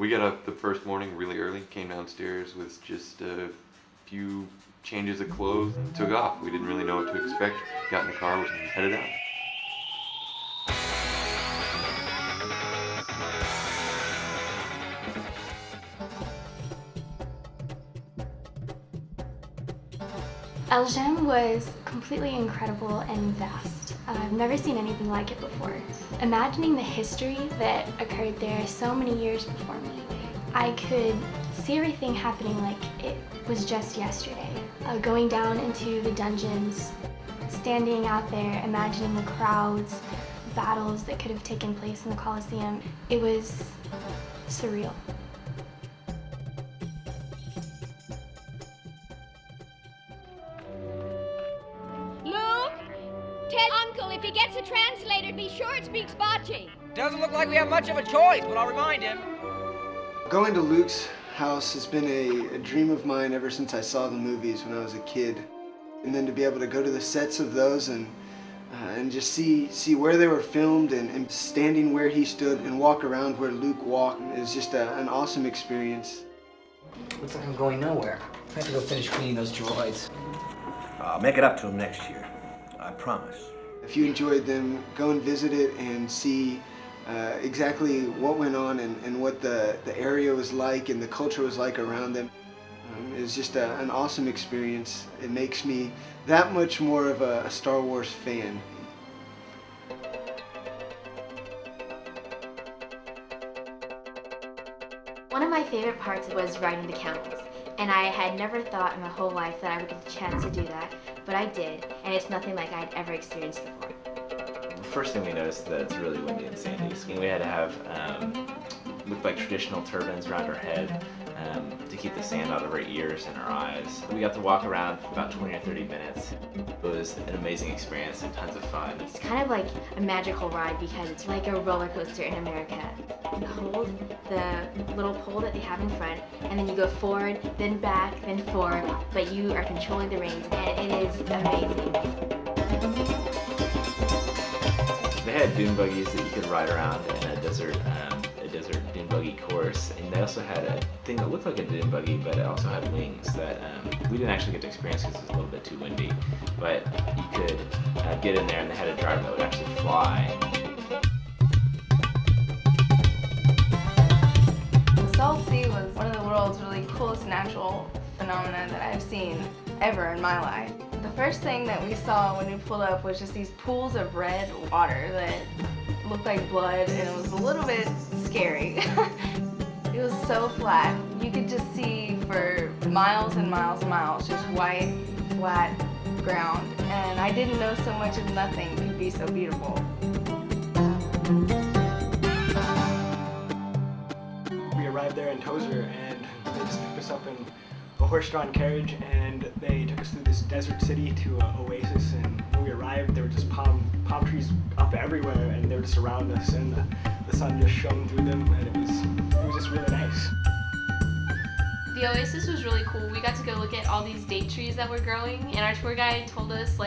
We got up the first morning really early, came downstairs with just a few changes of clothes, and took off. We didn't really know what to expect. Got in the car and headed out. Elgin was completely incredible and vast. I've never seen anything like it before. Imagining the history that occurred there so many years before me, I could see everything happening like it was just yesterday. Going down into the dungeons, standing out there, imagining the crowds, battles that could have taken place in the Colosseum. It was surreal. Luke, tell Uncle if he gets a translator, be sure it speaks Bocce. Doesn't look like we have much of a choice, but I'll remind him. Going to Luke's house has been a dream of mine ever since I saw the movies when I was a kid. And then to be able to go to the sets of those and just see where they were filmed and standing where he stood and walk around where Luke walked is just an awesome experience. Looks like I'm going nowhere. I have to go finish cleaning those droids. I'll make it up to him next year. I promise. If you enjoyed them, go and visit it and see exactly what went on and what the area was like and the culture was like around them. It's just an awesome experience. It makes me that much more of a Star Wars fan. One of my favorite parts was riding the camels, and I had never thought in my whole life that I would get the chance to do that, but I did, and it's nothing like I'd ever experienced before. The first thing we noticed is that it's really windy and sandy. So we had to have looked like traditional turbans around our head to keep the sand out of our ears and our eyes. We got to walk around for about 20 or 30 minutes. It was an amazing experience and tons of fun. It's kind of like a magical ride because it's like a roller coaster in America. You hold the little pole that they have in front, and then you go forward, then back, then forward, but you are controlling the reins, and it is amazing. They had dune buggies that you could ride around in a desert dune buggy course, and they also had a thing that looked like a dune buggy, but it also had wings that we didn't actually get to experience because it was a little bit too windy. But you could get in there, and they had a driver that would actually fly. The Salt Sea was one of the world's really coolest natural phenomena that I've seen ever in my life. The first thing that we saw when we pulled up was just these pools of red water that looked like blood, and it was a little bit scary. It was so flat. You could just see for miles and miles and miles just white, flat ground. And I didn't know so much of nothing could be so beautiful. We arrived there in Tozer, and they just picked us up in a horse-drawn carriage, and they took us through this desert city to an oasis. And when we arrived, there were just palm trees up everywhere, and they were just around us, and the sun just shone through them, and it was just really nice. The oasis was really cool. We got to go look at all these date trees that were growing, and our tour guide told us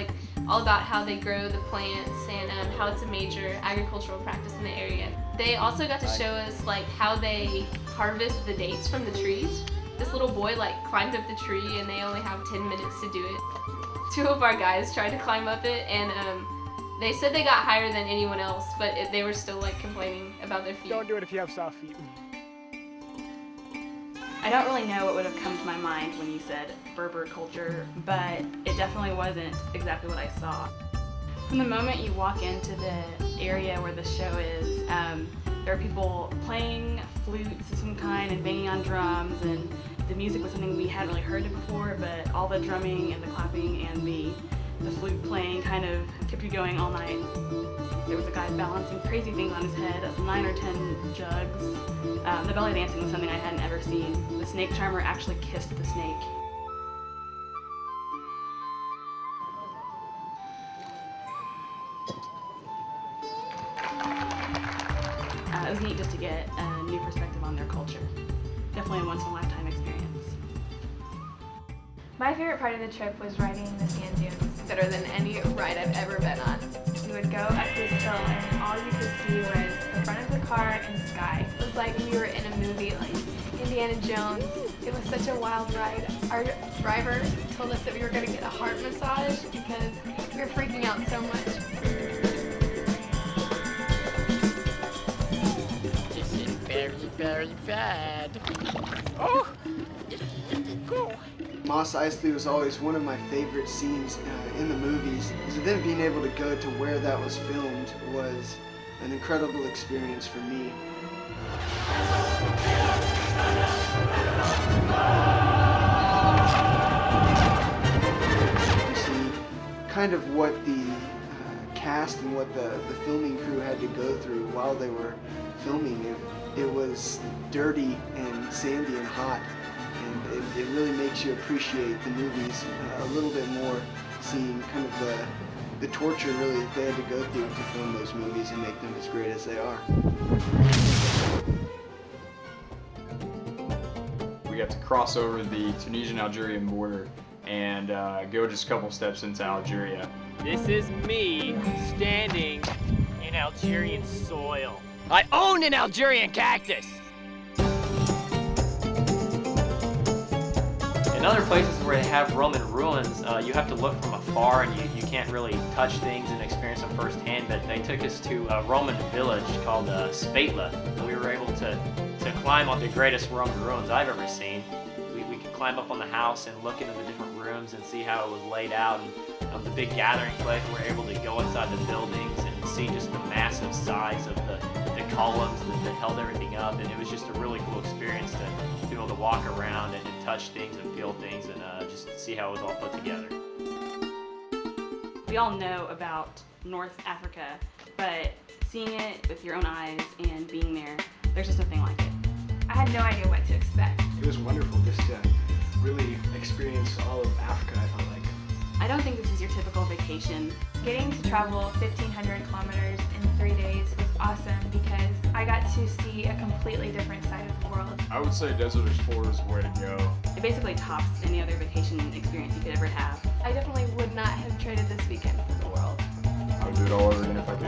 all about how they grow the plants and how it's a major agricultural practice in the area. They also got to show us how they harvest the dates from the trees. This little boy climbed up the tree, and they only have 10 minutes to do it. Two of our guys tried to climb up it, and they said they got higher than anyone else, but they were still complaining about their feet. Don't do it if you have soft feet. I don't really know what would have come to my mind when you said Berber culture, but it definitely wasn't exactly what I saw. From the moment you walk into the area where the show is, there are people playing flutes of some kind and banging on drums, and the music was something we hadn't really heard before, but all the drumming and the clapping and the flute playing kind of kept you going all night. There was a guy balancing crazy things on his head, 9 or 10 jugs. The belly dancing was something I hadn't ever seen. The snake charmer actually kissed the snake. It was neat just to get a new perspective on their culture. Definitely a once-in-a-lifetime experience. My favorite part of the trip was riding the sand dunes. Better than any ride I've ever been on. We would go up this hill, and all you could see was the front of the car and sky. It was like we were in a movie. Indiana Jones. It was such a wild ride. Our driver told us that we were going to get a heart massage because we were freaking out so much. This is very, very bad. Oh! Go! Mos Eisley was always one of my favorite scenes in the movies. So then being able to go to where that was filmed was an incredible experience for me. To see kind of what the cast and what the filming crew had to go through while they were filming. It was dirty and sandy and hot, and it really makes you appreciate the movies a little bit more, seeing kind of the torture really that they had to go through to film those movies and make them as great as they are. We got to cross over the Tunisian-Algerian border and go just a couple steps into Algeria. This is me standing in Algerian soil. I own an Algerian cactus! In other places where they have Roman ruins, you have to look from afar and you can't really touch things and experience them firsthand, but they took us to a Roman village called Spatla. We were able to climb on the greatest Roman ruins I've ever seen. We could climb up on the house and look into the different rooms and see how it was laid out, and the big gathering place. We were able to go inside the buildings and see just the massive size of the columns that held everything up, and it was just a really cool experience to be able to walk around and touch things and feel things and just see how it was all put together. We all know about North Africa, but seeing it with your own eyes and being there, there's just nothing like it. I had no idea what to expect. It was wonderful just to really experience all of Africa, I felt like. I don't think this is your typical vacation. Getting to travel 1,500 kilometers in 3 days was awesome because I got to see a completely different side of the world. I would say Desert Explorer is the way to go. It basically tops any other vacation experience you could ever have. I definitely would not have traded this weekend for the world. I would do it all over again if I could.